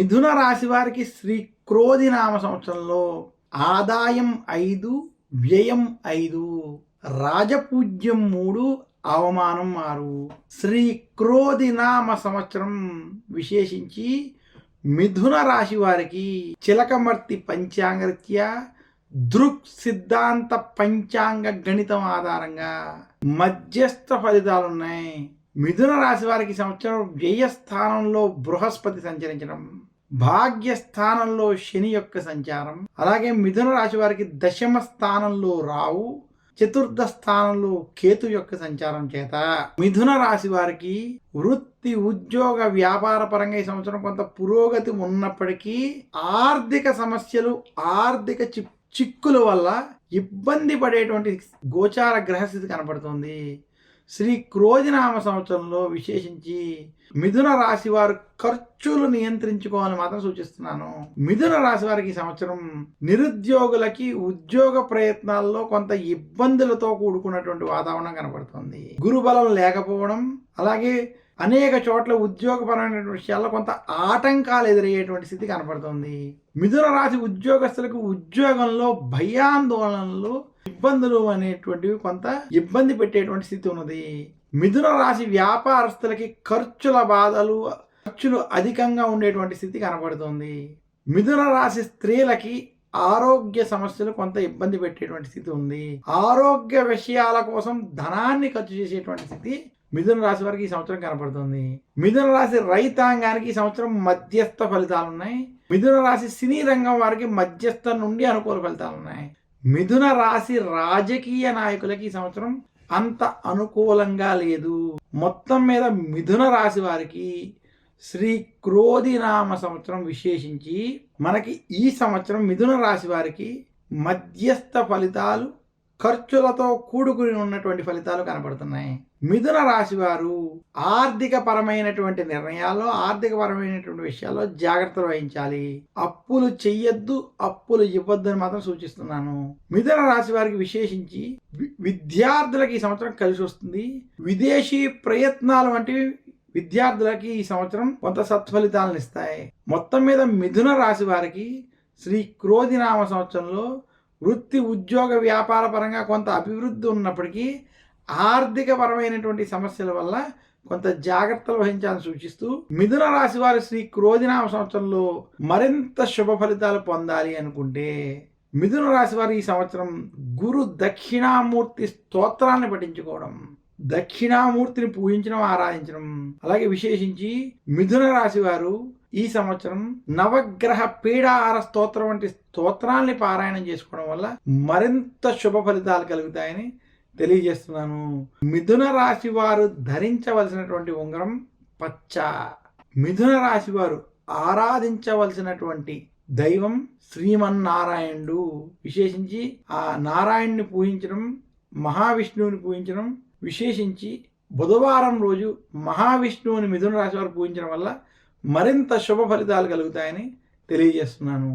మిథున రాశి వారికి శ్రీ క్రోధినామ సంవత్సరంలో ఆదాయం 5, వ్యయం 5, రాజపూజ్యం 3, అవమానం 6. శ్రీ క్రోధినామ సంవత్సరం విశేషించి మిథున రాశి వారికి చిలకమర్తి పంచాంగరీత్యా దృక్ సిద్ధాంత పంచాంగ గణితం ఆధారంగా మధ్యస్థ ఫలితాలున్నాయి. మిథున రాశి వారికి సంవత్సరం వ్యయస్థానంలో బృహస్పతి సంచరించడం, భాగ్యస్థానంలో శని యొక్క సంచారం, అలాగే మిథున రాశి వారికి దశమ స్థానంలో రావు, చతుర్థ స్థానంలో కేతు యొక్క సంచారం చేత మిథున రాశి వారికి వృత్తి, ఉద్యోగ, వ్యాపార పరంగా ఈ సంవత్సరం కొంత పురోగతి ఉన్నప్పటికీ ఆర్థిక సమస్యలు, ఆర్థిక చిక్కుల వల్ల ఇబ్బంది పడేటువంటి గోచార గ్రహస్థితి కనపడుతుంది. శ్రీ క్రోధినామ సంవత్సరంలో విశేషించి మిథున రాశి వారు ఖర్చులు నియంత్రించుకోవాలని మాత్రం సూచిస్తున్నాను. మిథున రాశి వారికి ఈ సంవత్సరం నిరుద్యోగులకి ఉద్యోగ ప్రయత్నాల్లో కొంత ఇబ్బందులతో కూడుకున్నటువంటి వాతావరణం కనబడుతుంది. గురుబలం లేకపోవడం, అలాగే అనేక చోట్ల ఉద్యోగపరమైన విషయాల్లో కొంత ఆటంకాలు ఎదురయ్యేటువంటి స్థితి కనపడుతుంది. మిథున రాశి ఉద్యోగస్తులకు ఉద్యోగంలో భయాందోళనలు, ఇబ్బందులు అనేటువంటివి కొంత ఇబ్బంది పెట్టేటువంటి స్థితి ఉన్నది. మిథున రాశి వ్యాపారస్తులకి ఖర్చులు అధికంగా ఉండేటువంటి స్థితి కనబడుతుంది. మిథున రాశి స్త్రీలకి ఆరోగ్య సమస్యలు కొంత ఇబ్బంది పెట్టేటువంటి స్థితి ఉంది. ఆరోగ్య విషయాల కోసం ధనాన్ని ఖర్చు చేసేటువంటి స్థితి మిథున రాశి వారికి ఈ సంవత్సరం కనపడుతుంది. మిథున రాశి రైతాంగానికి ఈ సంవత్సరం మధ్యస్థ ఫలితాలు ఉన్నాయి. మిథున రాశి సినీ రంగం వారికి మధ్యస్థ నుండి అనుకూల ఫలితాలు ఉన్నాయి. మిథున రాశి రాజకీయ నాయకులకి ఈ సంవత్సరం అంత అనుకూలంగా లేదు. మొత్తం మీద మిథున రాశి వారికి శ్రీ క్రోధినామ సంవత్సరం విశేషించి మనకి ఈ సంవత్సరం మిథున రాశి వారికి మధ్యస్థ ఫలితాలు, ఖర్చులతో కూడుకుని ఉన్నటువంటి ఫలితాలు కనబడుతున్నాయి. మిథున రాశి వారు ఆర్థిక పరమైనటువంటి నిర్ణయాల్లో, ఆర్థిక పరమైనటువంటి విషయాల్లో జాగ్రత్తలు వహించాలి. అప్పులు చెయ్యొద్దు, అప్పులు ఇవ్వద్దు అని మాత్రం సూచిస్తున్నాను. మిథున రాశి వారికి విశేషించి విద్యార్థులకి ఈ సంవత్సరం కలిసి వస్తుంది. విదేశీ ప్రయత్నాలు వంటివి విద్యార్థులకి ఈ సంవత్సరం కొంత సత్ఫలితాలను ఇస్తాయి. మొత్తం మీద మిథున రాశి వారికి శ్రీ క్రోధినామ సంవత్సరంలో వృత్తి, ఉద్యోగ, వ్యాపార పరంగా కొంత అభివృద్ధి ఉన్నప్పటికీ ఆర్థిక పరమైనటువంటి సమస్యల వల్ల కొంత జాగ్రత్తలు వహించాలని సూచిస్తూ మిథున రాశి వారి శ్రీ క్రోధినామ సంవత్సరంలో మరింత శుభ ఫలితాలు పొందాలి అనుకుంటే మిథున రాశి వారు ఈ సంవత్సరం గురు దక్షిణామూర్తి స్తోత్రాన్ని పఠించుకోవడం, దక్షిణామూర్తిని పూజించడం, ఆరాధించడం, అలాగే విశేషించి మిథున రాశి వారు ఈ సంవత్సరం నవగ్రహ పీడాహార స్తోత్రం వంటి స్తోత్రాల్ని పారాయణం చేసుకోవడం వల్ల మరింత శుభ ఫలితాలు కలుగుతాయని తెలియజేస్తున్నాను. మిథున రాశి వారు ధరించవలసినటువంటి ఉంగరం పచ్చ. మిథున రాశి వారు ఆరాధించవలసినటువంటి దైవం శ్రీమన్నారాయణుడు. విశేషించి ఆ నారాయణుని పూజించడం, మహావిష్ణువుని పూజించడం, విశేషించి బుధవారం రోజు మహావిష్ణువుని మిథున రాశి వారు పూజించడం వల్ల మరింత శుభ ఫలితాలు కలుగుతాయని తెలియజేస్తున్నాను.